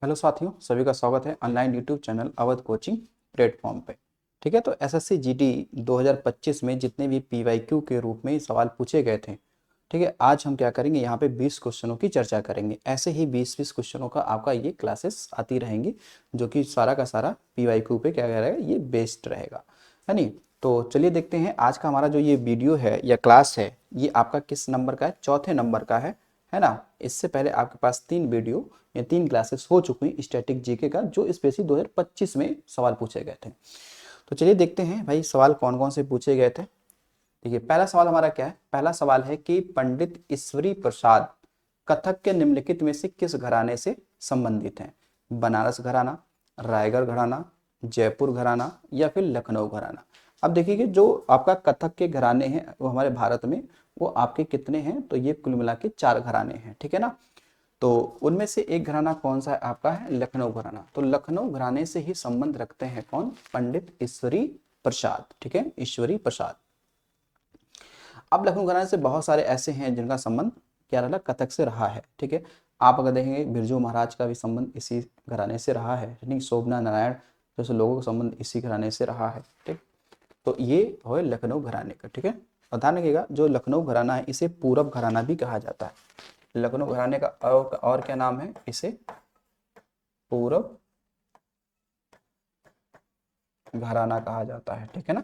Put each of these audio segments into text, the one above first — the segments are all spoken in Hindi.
हेलो साथियों, सभी का स्वागत है online YouTube channel Awadh coaching platform पे। ठीक है, तो एसएससी जीडी 2025 में जितने भी पीवाईक्यू के रूप में सवाल पूछे गए थे, ठीक है, आज हम क्या करेंगे, यहाँ पे 20 क्वेश्चनों की चर्चा करेंगे। ऐसे ही 20-20 क्वेश्चनों का आपका ये क्लासेस आती रहेंगी, जो कि सारा का सारा पीवाईक्यू पे क्या रहेगा, ये बेस्ड रहेगा, है नहीं। तो चलिए देखते हैं आज का हमारा जो ये वीडियो है या क्लास है, ये आपका किस नंबर का है, चौथे नंबर का है ना। इससे पहले आपके पास 3 वीडियो या 3 क्लासेस हो चुकी हैं स्टैटिक जीके का, जो स्पेशली 2025 में सवाल पूछे गए थे। तो चलिए देखते हैं भाई सवाल कौन कौन से पूछे गए थे। देखिए पहला सवाल हमारा क्या है, पहला सवाल है कि पंडित ईश्वरी प्रसाद कथक के निम्नलिखित में से किस घराने से संबंधित हैं। बनारस घराना, रायगढ़ घराना, जयपुर घराना या फिर लखनऊ घराना। अब देखिए कि जो आपका कथक के घराने हैं वो हमारे भारत में वो आपके कितने हैं, तो ये कुल मिला के 4 घराने हैं, ठीक है ना। तो उनमें से एक घराना कौन सा है आपका, है लखनऊ घराना। तो लखनऊ घराने से ही संबंध रखते हैं कौन, पंडित ईश्वरी प्रसाद, ठीक है, ईश्वरी प्रसाद। अब लखनऊ घराने से बहुत सारे ऐसे हैं जिनका संबंध क्या रहा, कथक से रहा है, ठीक है। आप अगर देखेंगे बिरजू महाराज का भी संबंध इसी घराने से रहा है, नहीं, शोभना नारायण जैसे लोगों का संबंध इसी घराने से रहा है, ठीक। तो ये हो लखनऊ घराने का, ठीक है। और ध्यान रखिएगा जो लखनऊ घराना है इसे पूरब घराना भी कहा जाता है। लखनऊ घराने का और क्या नाम है, इसे पूरब घराना कहा जाता है, ठीक है ना।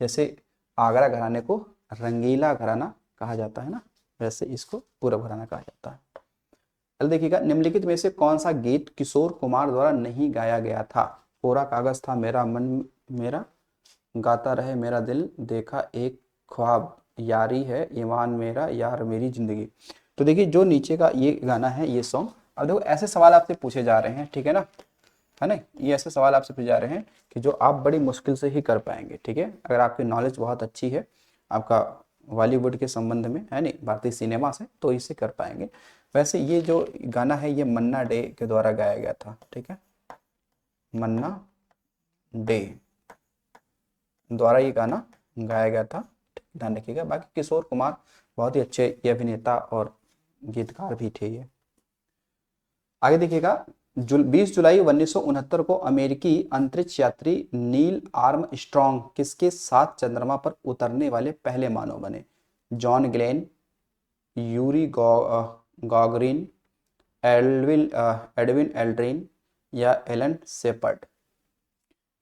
जैसे आगरा घराने को रंगीला घराना कहा जाता है ना, वैसे इसको पूरब घराना कहा जाता है। चल देखिएगा, निम्नलिखित में से कौन सा गीत किशोर कुमार द्वारा नहीं गाया गया था। कोरा कागज था मेरा मन मेरा, गाता रहे मेरा दिल, देखा एक ख्वाब, यारी है ईमान मेरा, यार मेरी जिंदगी। तो देखिए जो नीचे का ये गाना है, ये सॉन्ग। अब देखो ऐसे सवाल आपसे पूछे जा रहे हैं, ठीक है ना, है ना। ये ऐसे सवाल आपसे पूछे जा रहे हैं कि जो आप बड़ी मुश्किल से ही कर पाएंगे, ठीक है, अगर आपकी नॉलेज बहुत अच्छी है आपका बॉलीवुड के संबंध में, है नहीं, भारतीय सिनेमा से, तो इसे कर पाएंगे। वैसे ये जो गाना है ये मन्ना डे के द्वारा गाया गया था, ठीक है, मन्ना डे द्वारा ये गाना गाया गया था, ध्यान रखिएगा। बाकी किशोर कुमार बहुत ही अच्छे ये अभिनेता और गीतकार भी थे ये। आगे देखिएगा, 20 जुलाई 1969 को अमेरिकी अंतरिक्ष यात्री नील आर्मस्ट्रॉन्ग किसके साथ चंद्रमा पर उतरने वाले पहले मानव बने। John Glenn, Yuri Gagarin, Edwin Aldrin या एलन शेपर्ड।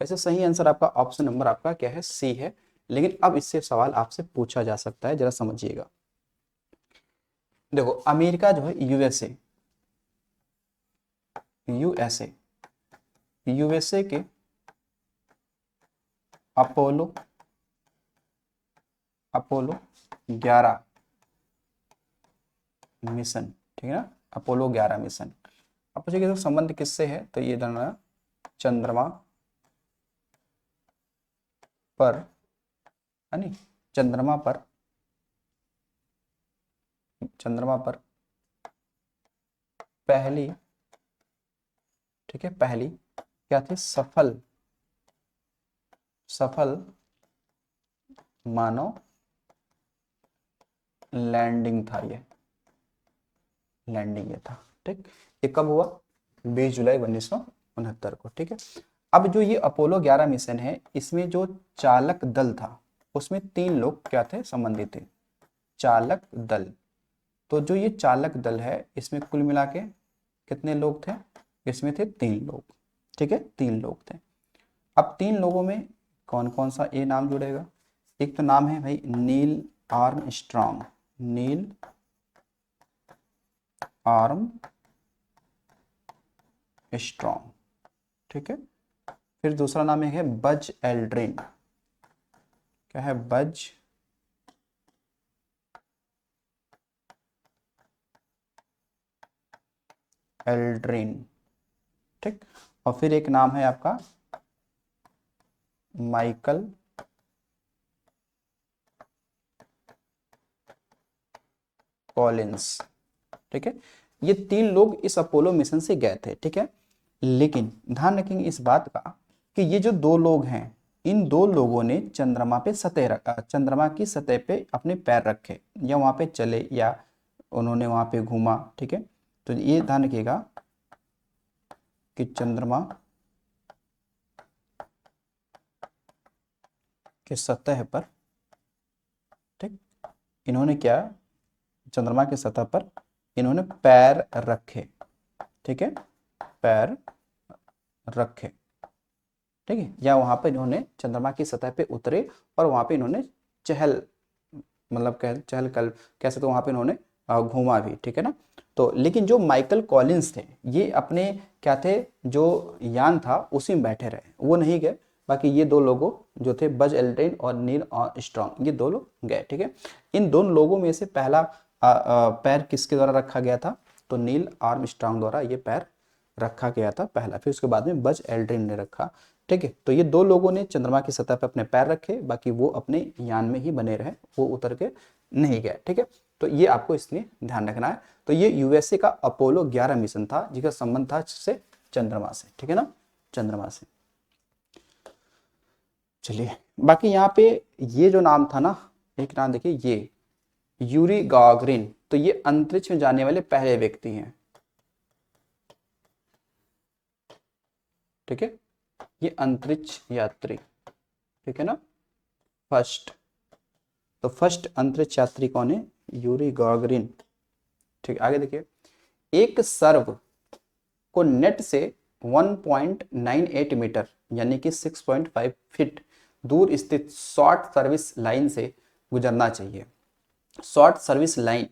वैसे सही आंसर आपका ऑप्शन नंबर आपका क्या है, सी है। लेकिन अब इससे सवाल आपसे पूछा जा सकता है, जरा समझिएगा। देखो अमेरिका जो है, यूएसए, यूएसए यूएसए के अपोलो अपोलो 11 मिशन, ठीक है ना, अपोलो 11 मिशन। अब पूछिए तो संबंध किससे है, तो ये दोनों चंद्रमा पर, है नी, चंद्रमा पर, चंद्रमा पर पहली, ठीक है, पहली क्या थी, सफल सफल मानव लैंडिंग था ये, लैंडिंग ये था, ठीक। ये कब हुआ, 20 जुलाई 1969 को, ठीक है। अब जो ये अपोलो 11 मिशन है, इसमें जो चालक दल था उसमें 3 लोग क्या थे, संबंधित थे, चालक दल। तो जो ये चालक दल है इसमें कुल मिला के कितने लोग थे, इसमें थे 3 लोग, ठीक है, 3 लोग थे। अब 3 लोगों में कौन कौन सा ये नाम जुड़ेगा, एक तो नाम है भाई नील आर्मस्ट्रॉन्ग, नील आर्म स्ट्रॉन्ग, ठीक है। फिर दूसरा नाम है बज एल्ड्रिन, क्या है, बज एल्ड्रिन, ठीक। और फिर एक नाम है आपका माइकल कॉलिंस, ठीक है। ये 3 लोग इस अपोलो मिशन से गए थे, ठीक है। लेकिन ध्यान रखेंगे इस बात का कि ये जो 2 लोग हैं, इन 2 लोगों ने चंद्रमा पे सतह रखा, चंद्रमा की सतह पे अपने पैर रखे या वहां पे चले या उन्होंने वहां पे घूमा, ठीक है। तो ये ध्यान रखिएगा कि चंद्रमा के सतह पर, ठीक, इन्होंने क्या, चंद्रमा की सतह पर इन्होंने पैर रखे, ठीक है, पैर रखे, ठीक है, या वहां पर इन्होंने चंद्रमा की सतह पे उतरे और वहां पे इन्होंने चहल, मतलब चहल कल कैसे, तो वहां पे इन्होंने घूमा भी, ठीक है ना। तो लेकिन जो माइकल कॉलिंस थे, ये अपने क्या थे, जो यान था उसी में बैठे रहे, वो नहीं गए। बाकी ये दो लोगों जो थे, बज एल्ड्रिन और नील आर्मस्ट्रांग, ये दो लोग गए, ठीक है। इन दोनों लोगों में से पहला पैर किसके द्वारा रखा गया था, तो नील आर्मस्ट्रांग द्वारा ये पैर रखा गया था पहला, फिर उसके बाद में बज एल्ड्रिन ने रखा, ठीक है। तो ये दो लोगों ने चंद्रमा की सतह पर अपने पैर रखे, बाकी वो अपने यान में ही बने रहे, वो उतर के नहीं गए, ठीक है। तो ये आपको इसलिए ध्यान रखना है। तो ये यूएसए का अपोलो 11 मिशन था, जिसका संबंध था से चंद्रमा से, ठीक है ना, चंद्रमा से। चलिए, बाकी यहाँ पे ये जो नाम था ना, एक नाम देखिए, ये यूरी गागरिन, तो ये अंतरिक्ष में जाने वाले पहले व्यक्ति हैं, ठीक है, ये अंतरिक्ष यात्री, ठीक है ना, फर्स्ट। तो फर्स्ट अंतरिक्ष यात्री कौन है, यूरी गागरिन, ठीक। आगे देखिए, एक सर्व को नेट से 1.98 मीटर यानी कि 6.5 फीट दूर स्थित शॉर्ट सर्विस लाइन से गुजरना चाहिए। शॉर्ट सर्विस लाइन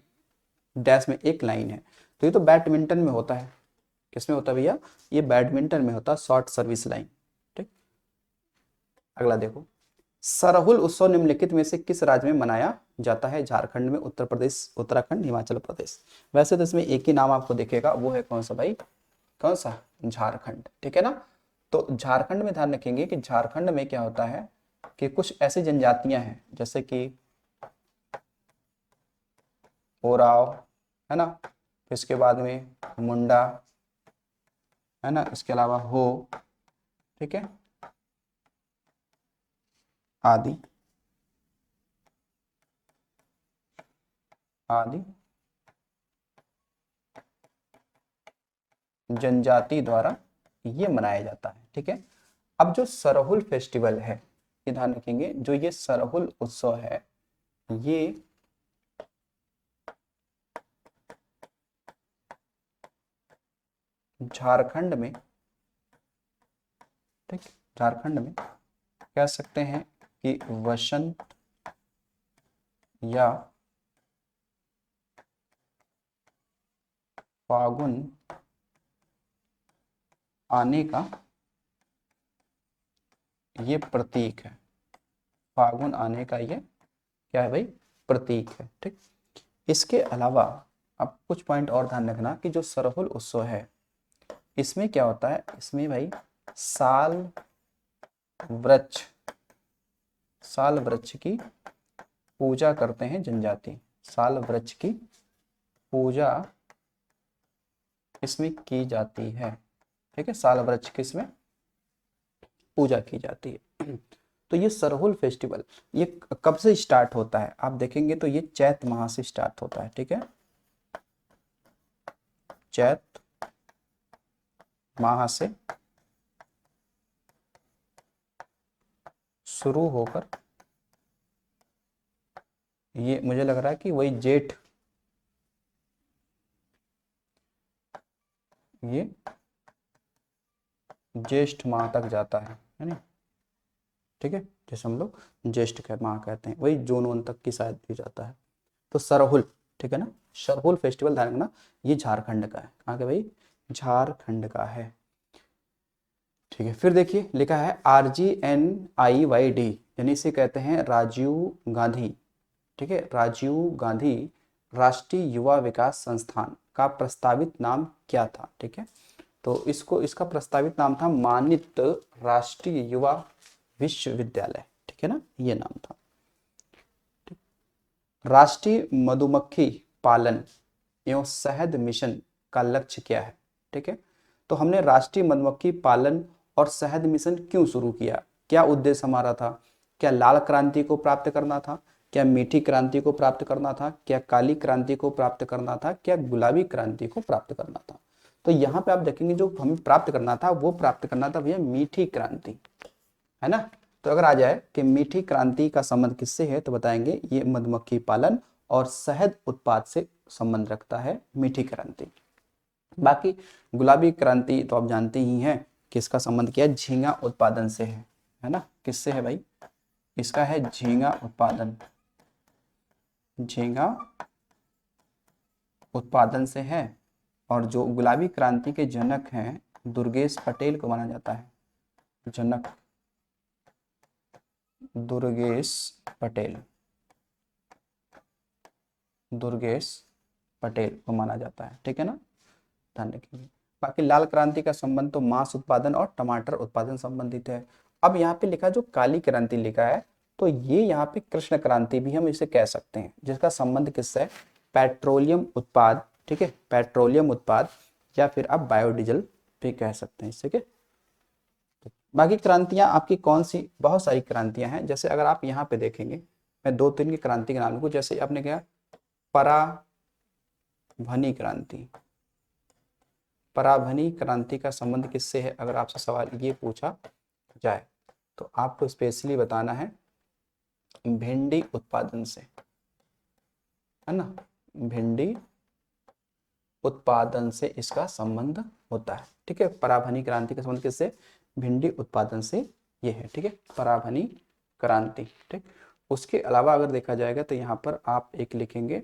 डैश में एक लाइन है, तो ये तो बैडमिंटन में होता है, किसमें होता है भैया, ये बैडमिंटन में होता है शॉर्ट सर्विस लाइन, ठीक। अगला देखो, सरहुल उत्सव निम्नलिखित में से किस राज्य में मनाया जाता है, झारखंड में, उत्तर प्रदेश, उत्तराखंड, हिमाचल प्रदेश। वैसे तो इसमें एक ही नाम आपको दिखेगा, वो है कौन सा भाई, कौन सा, झारखंड, ठीक है ना। तो झारखंड में ध्यान रखेंगे कि झारखंड में क्या होता है कि कुछ ऐसी जनजातियां हैं जैसे कि ओराव, है ना, फिर इसके बाद में मुंडा, है ना, इसके अलावा हो, ठीक है, आदि आदि जनजाति द्वारा ये मनाया जाता है, ठीक है। अब जो सरहुल फेस्टिवल है, ये ध्यान रखेंगे, जो ये सरहुल उत्सव है, ये झारखंड में, ठीक, झारखंड में कह सकते हैं कि वसंत या फागुन आने का ये प्रतीक है, फागुन आने का ये क्या है भाई, प्रतीक है, ठीक। इसके अलावा आप कुछ पॉइंट और ध्यान रखना कि जो सरहुल उत्सव है, इसमें क्या होता है, इसमें भाई साल वृक्ष, साल वृक्ष की पूजा करते हैं जनजाति, साल वृक्ष की पूजा इसमें की जाती है, ठीक है, साल वृक्ष की इसमें पूजा की जाती है। तो ये सरहुल फेस्टिवल ये कब से स्टार्ट होता है, आप देखेंगे तो ये चैत माह से स्टार्ट होता है, ठीक है, चैत माह से शुरू होकर ये मुझे लग रहा है कि वही जेठ, ये ज्येष्ठ माह तक जाता है ना, ठीक है, जैसे हम लोग ज्येष्ठ का माह कहते हैं, वही जून वन तक की शायद भी जाता है। तो सरहुल, ठीक है ना, सरहुल फेस्टिवल ध्यान रखना, ये झारखंड का है, कहाँ का भाई, झारखंड का है, ठीक है। फिर देखिए लिखा है RGNIYD, यानी इसे कहते हैं राजीव गांधी, ठीक है, राजीव गांधी राष्ट्रीय युवा विकास संस्थान का प्रस्तावित नाम क्या था, ठीक है। तो इसको, इसका प्रस्तावित नाम था मानित राष्ट्रीय युवा विश्वविद्यालय, ठीक है ना, ये नाम था। राष्ट्रीय मधुमक्खी पालन एवं शहद मिशन का लक्ष्य क्या है, ठीक है। तो हमने राष्ट्रीय मधुमक्खी पालन और शहद मिशन क्यों शुरू किया, क्या उद्देश्य हमारा था, क्या लाल क्रांति को प्राप्त करना था, क्या मीठी क्रांति को प्राप्त करना था, क्या काली क्रांति को प्राप्त करना था, क्या गुलाबी क्रांति को प्राप्त करना था। तो यहाँ पे आप देखेंगे जो हमें प्राप्त करना था वो प्राप्त करना था भैया मीठी क्रांति, है ना। तो अगर आ जाए कि मीठी क्रांति का संबंध किससे है तो बताएंगे ये मधुमक्खी पालन और शहद उत्पाद से संबंध रखता है मीठी क्रांति। बाकी गुलाबी क्रांति तो आप जानते ही हैं कि इसका संबंध क्या है, झींगा उत्पादन से है ना। किससे है भाई, इसका है झींगा उत्पादन, झींगा उत्पादन से है। और जो गुलाबी क्रांति के जनक हैं दुर्गेश पटेल को माना जाता है, जनक दुर्गेश पटेल, दुर्गेश पटेल को माना जाता है, ठीक है ना, ध्यान रखिए। बाकी लाल क्रांति का संबंध तो मांस उत्पादन और टमाटर उत्पादन संबंधित है। अब यहाँ पे लिखा जो काली क्रांति लिखा है तो ये यहाँ पे कृष्ण क्रांति भी हम इसे कह सकते हैं, जिसका संबंध किससे है, पेट्रोलियम उत्पाद, ठीक है, पेट्रोलियम उत्पाद या फिर आप बायोडीजल भी कह सकते हैं इससे के। बाकी क्रांतियां आपकी कौन सी, बहुत सारी क्रांतियां हैं। जैसे अगर आप यहाँ पे देखेंगे, मैं दो तीन की क्रांति के नाम लूंगा। जैसे आपने क्या, पराभनी क्रांति, पराभनी क्रांति का संबंध किससे है अगर आपसे सवाल ये पूछा जाए तो आपको स्पेशली बताना है भिंडी उत्पादन से, है ना, भिंडी उत्पादन से इसका संबंध होता है, ठीक है। पराभनी क्रांति का संबंध किससे, भिंडी उत्पादन से ये है, ठीक है, पराभनी क्रांति, ठीक। उसके अलावा अगर देखा जाएगा तो यहाँ पर आप एक लिखेंगे,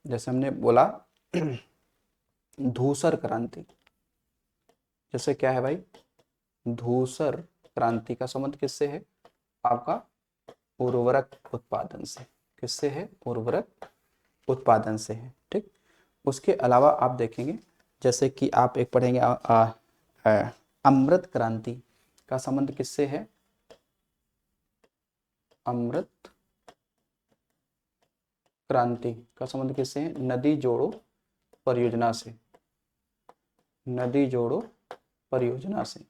जैसे हमने बोला धूसर क्रांति। जैसे क्या है भाई, धूसर क्रांति का संबंध किससे है आपका, उर्वरक उत्पादन से। किससे है, उर्वरक उत्पादन से है, ठीक। उसके अलावा आप देखेंगे जैसे कि आप एक पढ़ेंगे अमृत क्रांति का संबंध किससे है, अमृत क्रांति का संबंध किससे है, नदी जोड़ो परियोजना से, नदी जोड़ो परियोजना से।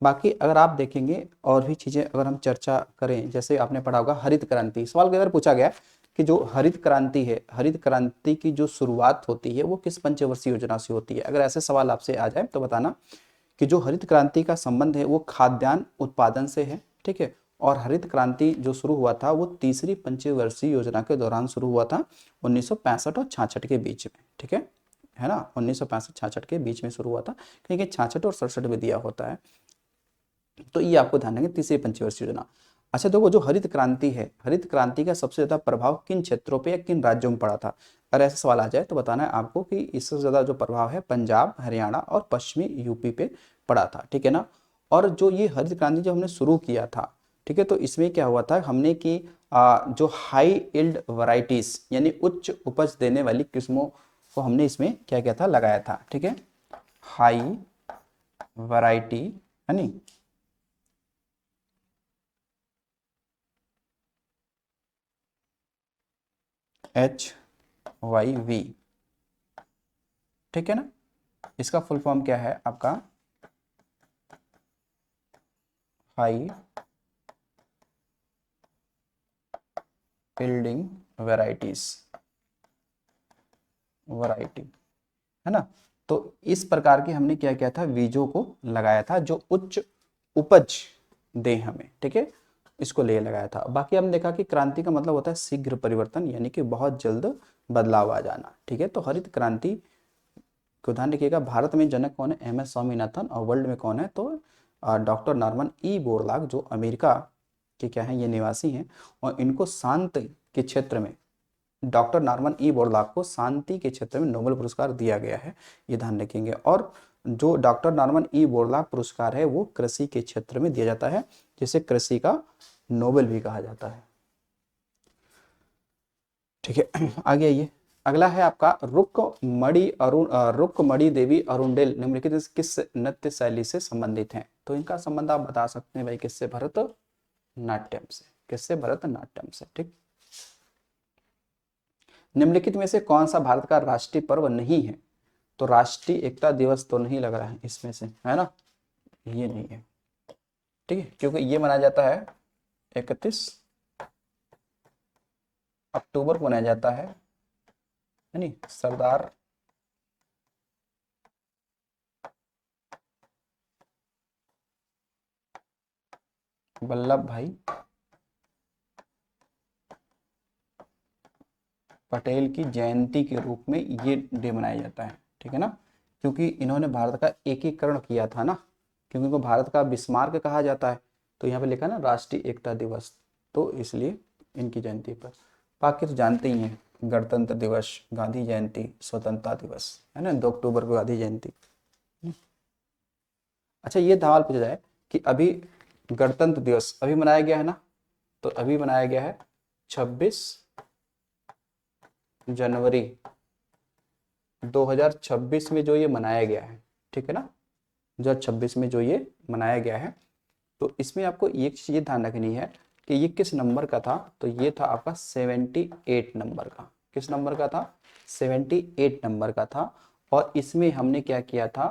बाकी अगर आप देखेंगे और भी चीजें अगर हम चर्चा करें, जैसे आपने पढ़ा होगा हरित क्रांति, सवाल कई बार पूछा गया कि जो हरित क्रांति है, हरित क्रांति की जो शुरुआत होती है वो किस पंचवर्षीय योजना से होती है। अगर ऐसे सवाल आपसे आ जाए तो बताना कि जो हरित क्रांति का संबंध है वो खाद्यान्न उत्पादन से है, ठीक है। और हरित क्रांति जो शुरू हुआ था वो तीसरी पंचवर्षीय योजना के दौरान शुरू हुआ था 1965 और 66 के बीच में, ठीक है ना, 1965-66 के बीच में शुरू हुआ था, क्योंकि 66 और 67 में दिया होता है। तो ये आपको ध्यान रखें, तीसरी पंचवर्षीय योजना। अच्छा देखो, जो हरित क्रांति है, हरित क्रांति का सबसे ज्यादा प्रभाव किन क्षेत्रों पे या किन राज्यों में पड़ा था। अगर ऐसा सवाल आ जाए तो बताना है आपको कि इससे ज्यादा जो प्रभाव है पंजाब, हरियाणा और पश्चिमी यूपी पे पड़ा था, ठीक है ना। और जो ये हरित क्रांति जब हमने शुरू किया था, ठीक है, तो इसमें क्या हुआ था, हमने की जो हाई यील्ड वैरायटीज यानी उच्च उपज देने वाली किस्मों को हमने इसमें क्या किया था, लगाया था, ठीक है, हाई वैरायटी, है नी, HYV, ठीक है ना। इसका फुल फॉर्म क्या है आपका, हाई यील्डिंग वैरायटीज, वैरायटी, है ना। तो इस प्रकार के हमने क्या किया था, बीजों को लगाया था जो उच्च उपज दे हमें, ठीक है, इसको ले लगाया था। बाकी हमने देखा कि क्रांति का मतलब होता है शीघ्र परिवर्तन, यानी कि बहुत जल्द बदलाव आ जाना, ठीक है। तो हरित क्रांति को ध्यान रखिएगा, भारत में जनक कौन है, MS स्वामीनाथन, और वर्ल्ड में कौन है तो डॉक्टर नॉर्मन ई बोरलॉग, जो अमेरिका के क्या है, ये निवासी हैं। और इनको शांत के क्षेत्र में, डॉक्टर नॉर्मन ई बोरलॉग को शांति के क्षेत्र में नोबेल पुरस्कार दिया गया है, ये ध्यान रखेंगे। और जो डॉक्टर नॉर्मन ई बोरलॉग पुरस्कार है वो कृषि के क्षेत्र में दिया जाता है, जिसे कृषि का नोबेल भी कहा जाता है, ठीक है। आगे आइए, अगला है आपका रुक्मणी देवी अरुंडेल निम्नलिखित किस नृत्य शैली से संबंधित हैं। तो इनका संबंध आप बता सकते हैं भाई किससे, भरतनाट्यम से। किससे, भरतनाट्यम से, ठीक। निम्नलिखित में से कौन सा भारत का राष्ट्रीय पर्व नहीं है। तो राष्ट्रीय एकता दिवस तो नहीं लग रहा है इसमें से, है ना, ये नहीं है, ठीक है, क्योंकि ये मनाया जाता है 31 अक्टूबर को मनाया जाता है नहीं, सरदार वल्लभ भाई पटेल की जयंती के रूप में ये डे मनाया जाता है, ठीक है ना। क्योंकि इन्होंने भारत का एकीकरण किया था ना, क्योंकि इनको भारत का बिस्मार्क कहा जाता है, तो यहाँ पे लिखा ना राष्ट्रीय एकता दिवस, तो इसलिए इनकी जयंती पर। बाकी तो जानते ही हैं, गणतंत्र दिवस, गांधी जयंती, स्वतंत्रता दिवस, है ना, 2 अक्टूबर को गांधी जयंती। अच्छा, ये सवाल पूछा जाए कि अभी गणतंत्र दिवस अभी मनाया गया है ना, तो अभी मनाया गया है 26 जनवरी 2026 में जो ये मनाया गया है, ठीक है ना, 2026 में जो ये मनाया गया है। तो इसमें आपको एक चीज ध्यान रखनी है कि ये किस नंबर का था, तो ये था आपका 78 नंबर का। किस नंबर का था? 78 नंबर का था। और इसमें हमने क्या किया था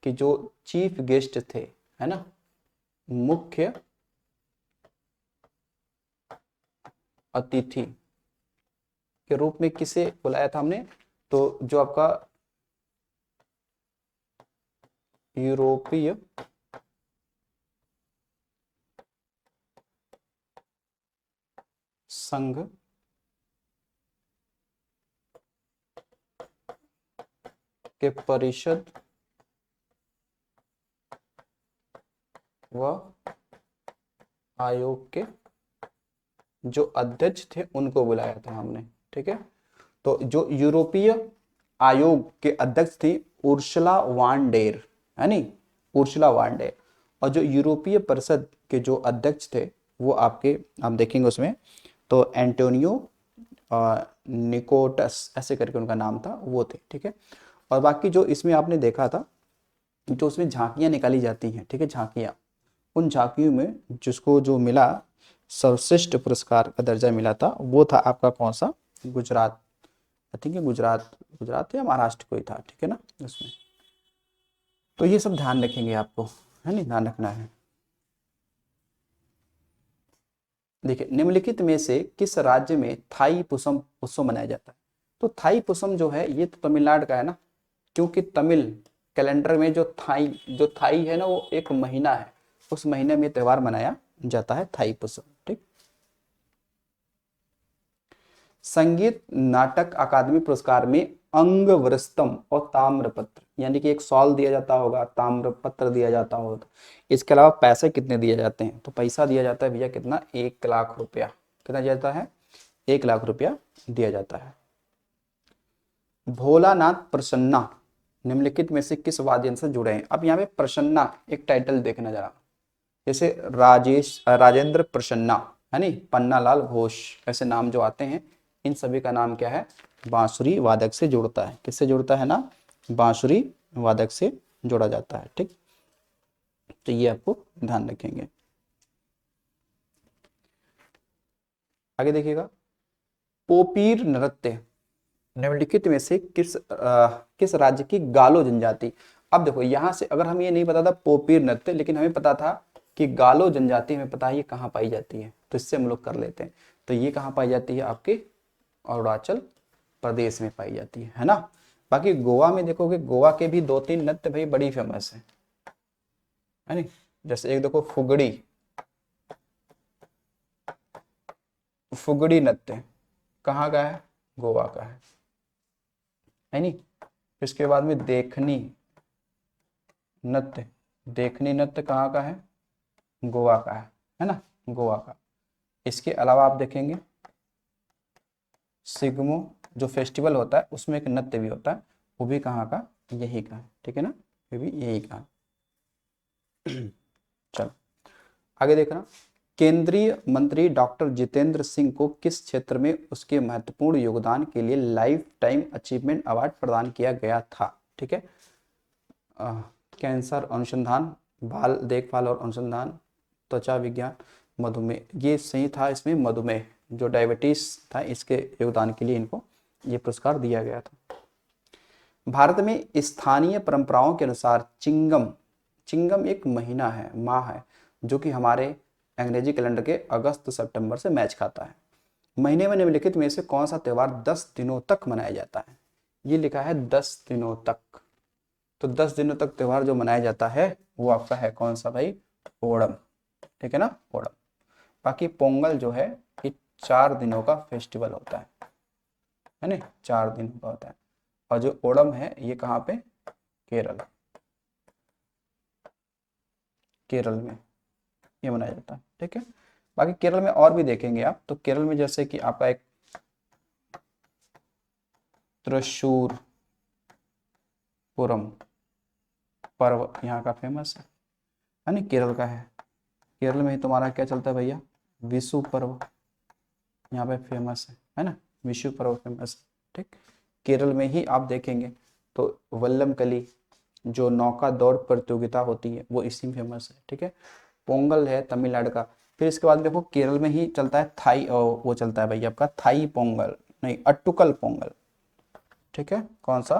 कि जो चीफ गेस्ट थे, है ना, मुख्य अतिथि के रूप में किसे बुलाया था हमने, तो जो आपका यूरोपीय संघ के परिषद व आयोग के जो अध्यक्ष थे उनको बुलाया था हमने, ठीक है। तो जो यूरोपीय आयोग के अध्यक्ष थी उर्सुला वान डेर, है नी, उर्सुला वान डेर। और जो यूरोपीय परिषद के जो अध्यक्ष थे वो आपके, आप देखेंगे उसमें, तो एंटोनियो निकोटस ऐसे करके उनका नाम था, वो थे, ठीक है। और बाकी जो इसमें आपने देखा था, जो उसमें झांकियां निकाली जाती हैं, ठीक है, झांकियां, उन झांकियों में जिसको जो मिला सर्वश्रेष्ठ पुरस्कार का दर्जा मिला था, वो था आपका कौन सा? गुजरात, आई थिंक गुजरात, गुजरात या महाराष्ट्र कोई था, ठीक है ना उसमें। तो ये सब ध्यान रखेंगे आपको, है नहीं, ध्यान रखना है। देखिए, निम्नलिखित में से किस राज्य में थाई पुसम उत्सव मनाया जाता है? तो थाई पुसम जो है ये तो तमिलनाडु का है ना, क्योंकि तमिल कैलेंडर में जो थाई है ना, वो एक महीना है, उस महीने में त्योहार मनाया जाता है थाई पुसम, ठीक। संगीत नाटक अकादमी पुरस्कार में अंगवृस्तम और ताम्रपत्र, यानी कि एक शॉल दिया जाता होगा, ताम्रपत्र दिया जाता होगा। इसके अलावा पैसे कितने दिए जाते हैं? तो पैसा दिया जाता है भैया कितना? 1 लाख रुपया। कितना दिया जाता है? 1 लाख रुपया दिया जाता है। भोलानाथ प्रसन्ना निम्नलिखित में से किस वाद्य यंत्र से जुड़े हैं? अब यहाँ पे प्रसन्ना एक टाइटल देखना जरा, जैसे राजेंद्र प्रसन्ना, है नी, पन्नालाल घोष, ऐसे नाम जो आते हैं, इन सभी का नाम क्या है? बांसुरी वादक से जुड़ता है। किससे जुड़ता है ना? बांसुरी वादक से जोड़ा जाता है, ठीक। तो ये आपको ध्यान रखेंगे। आगे देखिएगा, पोपीर नृत्य निम्नलिखित में से किस राज्य की गालो जनजाति? अब देखो, यहाँ से अगर हम ये नहीं पता था पोपीर नृत्य, लेकिन हमें पता था कि गालो जनजाति, हमें पता है ये कहाँ पाई जाती है, तो इससे हम लोग कर लेते हैं। तो ये कहाँ पाई जाती है? आपके अरुणाचल प्रदेश में पाई जाती है ना। बाकी गोवा में देखोगे, गोवा के भी 2-3 नृत्य भाई बड़ी फेमस है नी। जैसे एक देखो फुगड़ी, फुगड़ी नृत्य कहाँ का है? गोवा का है नी। इसके बाद में देखनी नृत्य, देखनी नृत्य कहाँ का है? गोवा का है ना, गोवा का। इसके अलावा आप देखेंगे सिग्मो जो फेस्टिवल होता है, उसमें एक नृत्य भी होता है, वो भी कहाँ का? यही का है, ठीक है ना, ये भी यही का है। चलो आगे देखना, केंद्रीय मंत्री डॉक्टर जितेंद्र सिंह को किस क्षेत्र में उसके महत्वपूर्ण योगदान के लिए लाइफ टाइम अचीवमेंट अवार्ड प्रदान किया गया था? ठीक है, कैंसर अनुसंधान, बाल देखभाल और अनुसंधान, त्वचा विज्ञान, मधुमेह, ये सही था। इसमें मधुमेह जो डायबिटीज था, इसके योगदान के लिए इनको ये पुरस्कार दिया गया था। भारत में स्थानीय परंपराओं के अनुसार चिंगम, चिंगम एक महीना है, माह है, जो कि हमारे अंग्रेजी कैलेंडर के अगस्त सितंबर से मैच खाता है। महीने में निम्नलिखित में से कौन सा त्योहार 10 दिनों तक मनाया जाता है? ये लिखा है 10 दिनों तक। तो 10 दिनों तक त्योहार जो मनाया जाता है वो आपका है कौन सा भाई? ओणम, ठीक है ना, ओणम। बाकी पोंगल जो है ये 4 दिनों का फेस्टिवल होता है ना, 4 दिन का होता है। और जो ओणम है ये कहाँ पे, केरल, केरल में ये मनाया जाता है, ठीक है। बाकी केरल में और भी देखेंगे आप, तो केरल में जैसे कि आपका एक त्रिशूर पुरम पर्व यहाँ का फेमस है ना, केरल का है। केरल में ही तुम्हारा क्या चलता है भैया, विशु पर्व यहाँ पे फेमस है ना, विशु पर्व फेमस है, ठीक। केरल में ही आप देखेंगे तो वल्लम कली जो नौका दौड़ प्रतियोगिता होती है वो इसी में फेमस है, ठीक है। पोंगल है तमिलनाडु का। फिर इसके बाद देखो केरल में ही चलता है थाई, वो चलता है भैया आपका थाई पोंगल, नहीं अट्टुकल पोंगल, ठीक है। कौन सा,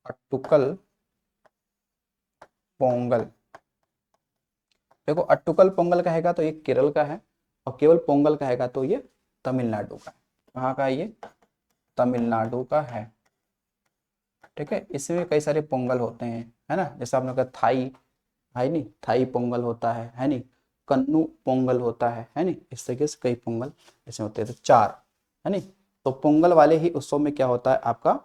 अट्टुकल पोंगल। देखो अट्टुकल पोंगल कहेगा तो ये केरल का है, और केवल पोंगल कहेगा तो ये तमिलनाडु का है। कहाँ का है ये, तमिलनाडु का है, ठीक है। इसमें कई सारे पोंगल होते हैं, है ना, जैसे आपने कहा थाई है नहीं, थाई पोंगल होता है नहीं, कन्नू पोंगल होता है नहीं, इस तरीके से कई पोंगल ऐसे होते हैं, तो 4 है नहीं। तो पोंगल वाले ही उत्सव में क्या होता है आपका,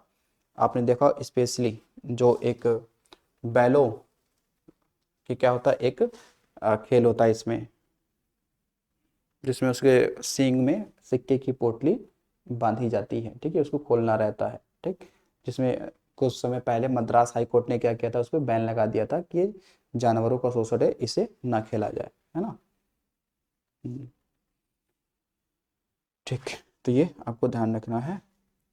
आपने देखा स्पेशली जो एक बैलो कि क्या होता है, एक खेल होता है इसमें, जिसमें उसके सींग में सिक्के की पोटली बांधी जाती है, ठीक है, उसको खोलना रहता है, ठीक। जिसमें कुछ समय पहले मद्रास हाई कोर्ट ने क्या किया था, उस पर बैन लगा दिया था कि ये जानवरों का शोषण है, इसे ना खेला जाए, है ना। ठीक, तो ये आपको ध्यान रखना है,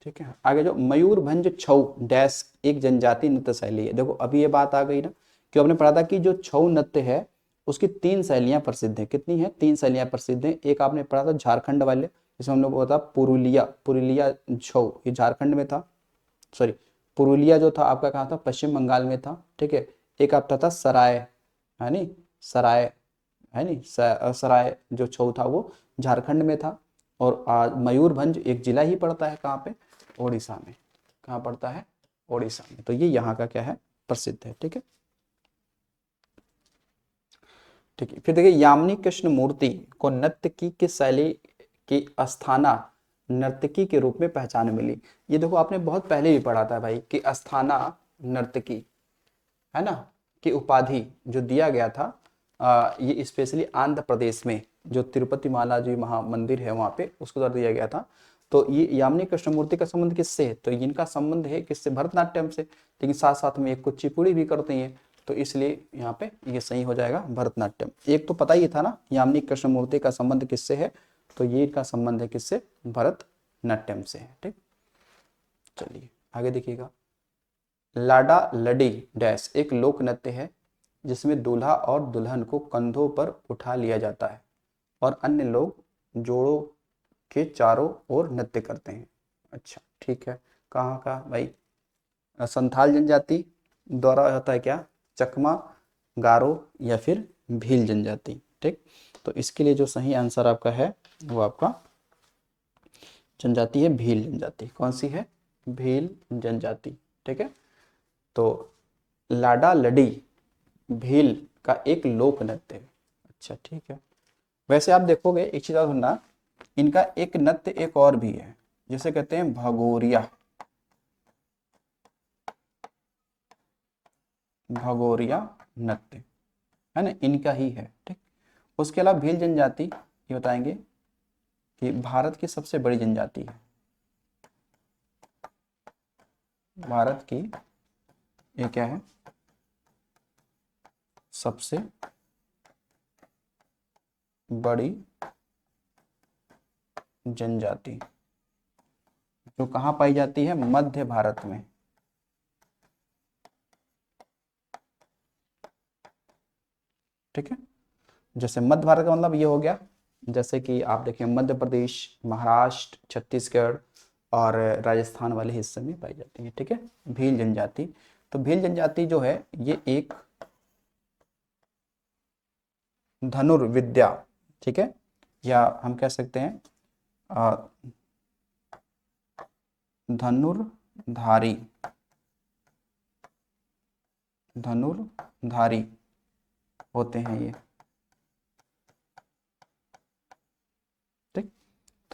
ठीक है। आगे जो मयूरभंज छऊ डैश एक जनजाति नृत्य शैली है। देखो अभी ये बात आ गई ना कि आपने पढ़ा था कि जो छऊ नृत्य है उसकी 3 शैलियां प्रसिद्ध हैं। कितनी है, 3 शैलियां प्रसिद्ध हैं। एक आपने पढ़ा था झारखंड वाले, जिसमें हम लोग बोला था पुरुलिया, पुरुलिया छऊ, ये झारखंड में था, सॉरी पुरुलिया जो था आपका कहाँ था, पश्चिम बंगाल में था, ठीक है। एक आपका था सराय, है नी, सराय, है नी, सराय जो छऊ था वो झारखंड में था। और आज मयूरभंज एक जिला ही पड़ता है कहाँ पे, ओडिशा में। कहाँ पड़ता है, ओडिशा में। तो ये यहाँ का क्या है, प्रसिद्ध है, ठीक है। ठीक है, फिर देखिए यामिनी कृष्ण मूर्ति को नर्तकी की शैली की अस्थाना नर्तकी के रूप में पहचान मिली। ये देखो आपने बहुत पहले भी पढ़ा था भाई कि अस्थाना नर्तकी, है ना, की उपाधि जो दिया गया था ये स्पेशली आंध्र प्रदेश में जो तिरुपति बालाजी महा मंदिर है वहाँ पे उसको द्वारा दिया गया था। तो ये यामिनी कृष्णमूर्ति का संबंध किससे है, तो इनका संबंध है किससे, भरतनाट्यम से, लेकिन साथ साथ में एक कुचिपुड़ी भी करते हैं, तो इसलिए यहाँ पे ये सही हो जाएगा भरतनाट्यम। एक तो पता ही था ना यामिनी कृष्णमूर्ति का संबंध किससे है, तो ये इनका संबंध है किससे, भरतनाट्यम से है, ठीक। चलिए आगे देखिएगा, लाडा लडी डैश एक लोक नृत्य है जिसमें दूल्हा और दुल्हन को कंधों पर उठा लिया जाता है और अन्य लोग जोड़ों के चारों ओर नृत्य करते हैं। अच्छा ठीक है, कहाँ का भाई, संथाल जनजाति द्वारा होता है क्या, चकमा, गारो या फिर भील जनजाति, ठीक। तो इसके लिए जो सही आंसर आपका है वो आपका जनजाति है भील जनजाति। कौन सी है, भील जनजाति, ठीक है। तो लाडा लडी भील का एक लोक नृत्य है। अच्छा ठीक है, वैसे आप देखोगे एक चीज और सुनना, इनका एक नृत्य एक और भी है जिसे कहते हैं भगोरिया, भगोरिया नृत्य, है ना, इनका ही है, ठीक। उसके अलावा भील जनजाति ये बताएंगे कि भारत की सबसे बड़ी जनजाति है, भारत की ये क्या है, सबसे बड़ी जनजाति, जो कहाँ पाई जाती है, मध्य भारत में, ठीक है। जैसे मध्य भारत का मतलब ये हो गया, जैसे कि आप देखें मध्य प्रदेश, महाराष्ट्र, छत्तीसगढ़ और राजस्थान वाले हिस्से में पाई जाती है, ठीक है, भील जनजाति। तो भील जनजाति जो है ये एक धनुर्विद्या, ठीक है, या हम कह सकते हैं धनुर्धारी, धनुर्धारी होते हैं ये,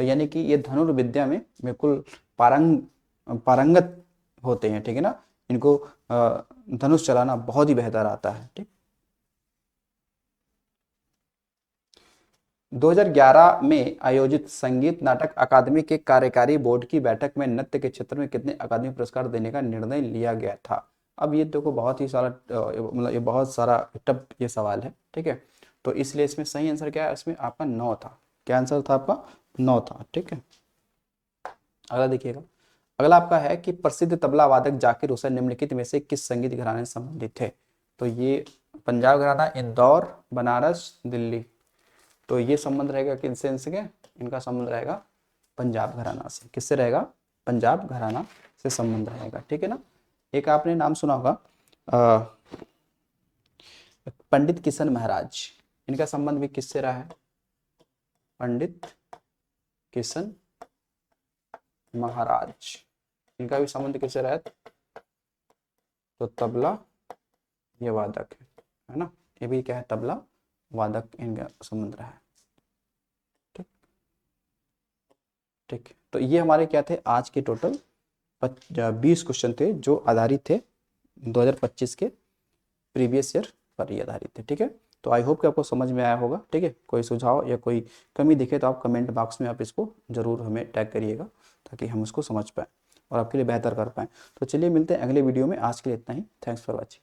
तो यानी कि ये धनुर्विद्या में बिल्कुल पारंगत होते हैं, ठीक है ना। इनको धनुष चलाना बहुत ही बेहतर आता है, ठीक। 2011 में आयोजित संगीत नाटक अकादमी के कार्यकारी बोर्ड की बैठक में नृत्य के क्षेत्र में कितने अकादमी पुरस्कार देने का निर्णय लिया गया था। अब ये देखो बहुत ही सारा मतलब ये बहुत सारा टफ ये सवाल है, ठीक है। तो इसलिए इसमें सही आंसर क्या है, इसमें आपका 9 था। क्या आंसर था आपका, 9 था, ठीक है। अगला देखिएगा, अगला आपका है कि प्रसिद्ध तबला वादक जाकिर हुसैन निम्नलिखित में से किस संगीत घराने से संबंधित थे। तो ये पंजाब घराना, इंदौर, बनारस, दिल्ली। तो ये संबंध रहेगा किनसे, इनसे, इनका संबंध रहेगा पंजाब घराना से। किससे रहेगा, पंजाब घराना से संबंध रहेगा, ठीक है ना। एक आपने नाम सुना होगा पंडित किशन महाराज, इनका संबंध भी किससे रहा है, पंडित किशन महाराज, इनका भी संबंध किससे रहा है, तो तबला ये वादक है ना, ये भी क्या है, तबला वादक, इनका संबंध रहा है, ठीक। ठीक, तो ये हमारे क्या थे आज के टोटल 20 क्वेश्चन थे जो आधारित थे 2025 के प्रीवियस ईयर पर ही आधारित थे, ठीक है। तो आई होप कि आपको समझ में आया होगा, ठीक है। कोई सुझाव या कोई कमी दिखे तो आप कमेंट बॉक्स में आप इसको ज़रूर हमें टैग करिएगा, ताकि हम उसको समझ पाएँ और आपके लिए बेहतर कर पाएँ। तो चलिए मिलते हैं अगले वीडियो में, आज के लिए इतना ही। Thanks for watching.